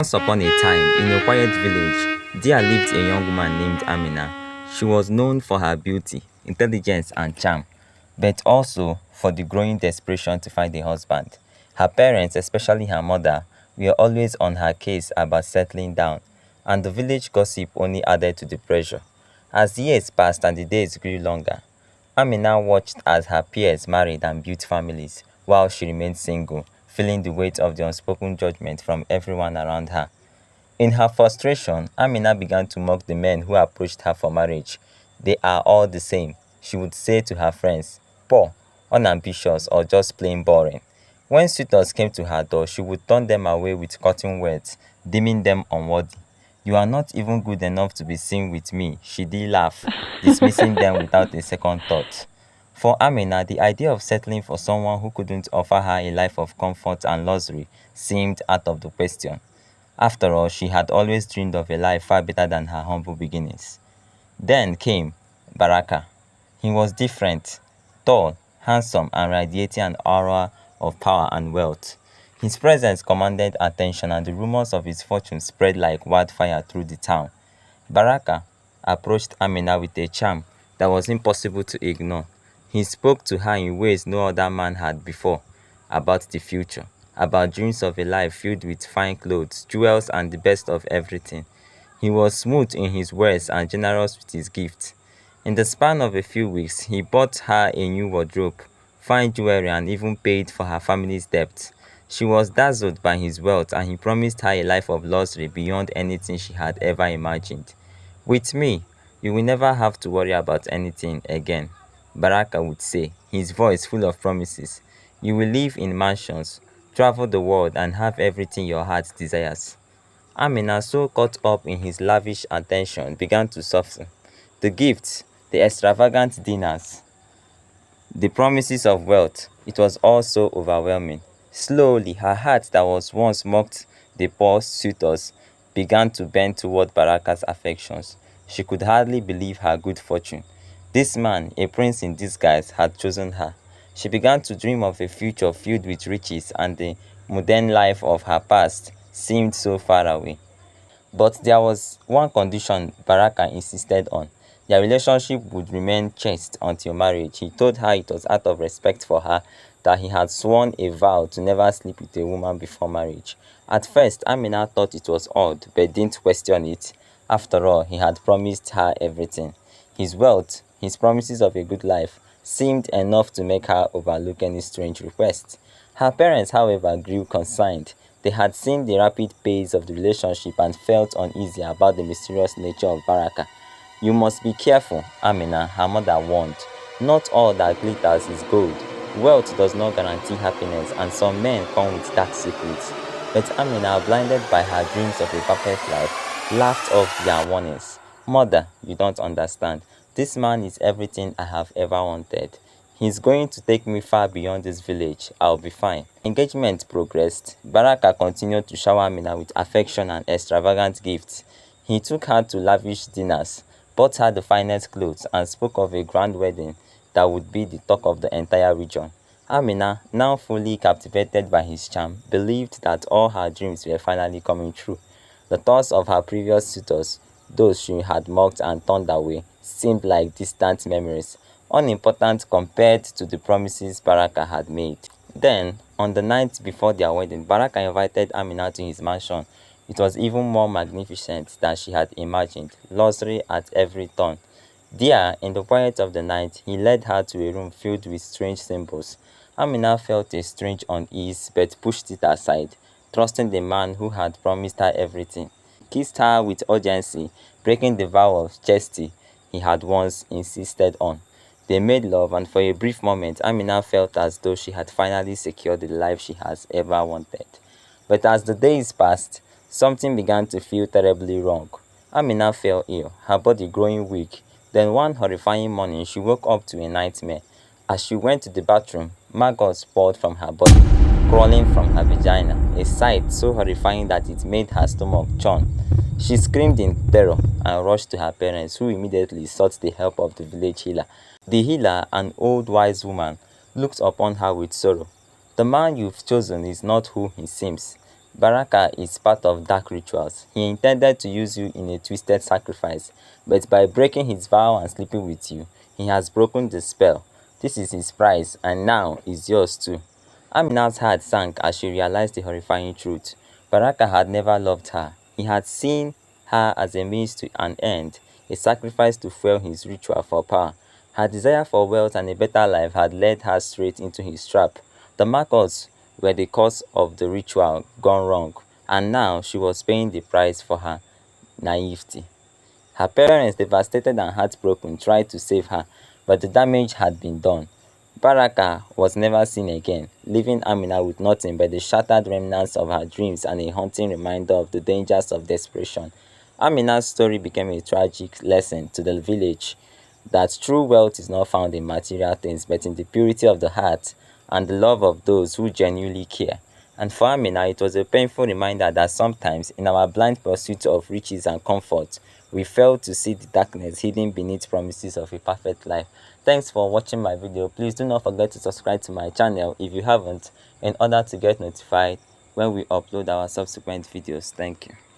Once upon a time, in a quiet village, there lived a young woman named Amina. She was known for her beauty, intelligence, and charm, but also for the growing desperation to find a husband. Her parents, especially her mother, were always on her case about settling down, and the village gossip only added to the pressure. As years passed and the days grew longer, Amina watched as her peers married and built families, while she remained single, feeling the weight of the unspoken judgment from everyone around her. In her frustration, Amina began to mock the men who approached her for marriage. They are all the same, she would say to her friends, poor, unambitious, or just plain boring. When suitors came to her door, she would turn them away with cutting words, deeming them unworthy. You are not even good enough to be seen with me, she did laugh, dismissing them without a second thought. For Amina, the idea of settling for someone who couldn't offer her a life of comfort and luxury seemed out of the question. After all, she had always dreamed of a life far better than her humble beginnings. Then came Baraka. He was different, tall, handsome, and radiating an aura of power and wealth. His presence commanded attention, and the rumors of his fortune spread like wildfire through the town. Baraka approached Amina with a charm that was impossible to ignore. He spoke to her in ways no other man had before, about the future, about dreams of a life filled with fine clothes, jewels, and the best of everything. He was smooth in his words and generous with his gifts. In the span of a few weeks, he bought her a new wardrobe, fine jewelry, and even paid for her family's debts. She was dazzled by his wealth, and he promised her a life of luxury beyond anything she had ever imagined. With me, you will never have to worry about anything again, Baraka would say, his voice full of promises. You will live in mansions, travel the world, and have everything your heart desires. Amina, so caught up in his lavish attention, began to soften. The gifts, the extravagant dinners, the promises of wealth, it was all so overwhelming. Slowly, her heart that was once mocked the poor suitors began to bend toward Baraka's affections. She could hardly believe her good fortune. This man, a prince in disguise, had chosen her. She began to dream of a future filled with riches, and the modern life of her past seemed so far away. But there was one condition Baraka insisted on. Their relationship would remain chaste until marriage. He told her it was out of respect for her that he had sworn a vow to never sleep with a woman before marriage. At first, Amina thought it was odd, but didn't question it. After all, he had promised her everything. His wealth, his promises of a good life, seemed enough to make her overlook any strange request. Her parents, however, grew concerned. They had seen the rapid pace of the relationship and felt uneasy about the mysterious nature of Baraka. You must be careful, Amina, her mother warned. Not all that glitters is gold. Wealth does not guarantee happiness, and some men come with dark secrets. But Amina, blinded by her dreams of a perfect life, laughed off their warnings. Mother, you don't understand. This man is everything I have ever wanted. He's going to take me far beyond this village. I'll be fine. Engagement progressed. Baraka continued to shower Amina with affection and extravagant gifts. He took her to lavish dinners, bought her the finest clothes, and spoke of a grand wedding that would be the talk of the entire region. Amina, now fully captivated by his charm, believed that all her dreams were finally coming true. The thoughts of her previous suitors, those she had mocked and turned away, seemed like distant memories, unimportant compared to the promises Baraka had made. Then, on the night before their wedding, Baraka invited Amina to his mansion. It was even more magnificent than she had imagined, luxury at every turn. There, in the quiet of the night, he led her to a room filled with strange symbols. Amina felt a strange unease but pushed it aside, trusting the man who had promised her everything. He kissed her with urgency, breaking the vow of chastity he had once insisted on. They made love, and for a brief moment, Amina felt as though she had finally secured the life she has ever wanted. But as the days passed, something began to feel terribly wrong. Amina fell ill, her body growing weak. Then one horrifying morning, she woke up to a nightmare. As she went to the bathroom, maggots poured from her body, crawling from her vagina, a sight so horrifying that it made her stomach churn. She screamed in terror and rushed to her parents, who immediately sought the help of the village healer. The healer, an old wise woman, looked upon her with sorrow. The man you've chosen is not who he seems. Baraka is part of dark rituals. He intended to use you in a twisted sacrifice, but by breaking his vow and sleeping with you, he has broken the spell. This is his price, and now is yours too. Amina's heart sank as she realized the horrifying truth. Baraka had never loved her. He had seen her as a means to an end, a sacrifice to fuel his ritual for power. Her desire for wealth and a better life had led her straight into his trap. The markers were the cause of the ritual gone wrong, and now she was paying the price for her naivety. Her parents, devastated and heartbroken, tried to save her, but the damage had been done. Baraka was never seen again, leaving Amina with nothing but the shattered remnants of her dreams and a haunting reminder of the dangers of desperation. Amina's story became a tragic lesson to the village that true wealth is not found in material things but in the purity of the heart and the love of those who genuinely care. And for Amina, it was a painful reminder that sometimes, in our blind pursuit of riches and comfort, we fail to see the darkness hidden beneath promises of a perfect life. Thanks for watching my video. Please do not forget to subscribe to my channel if you haven't, in order to get notified when we upload our subsequent videos. Thank you.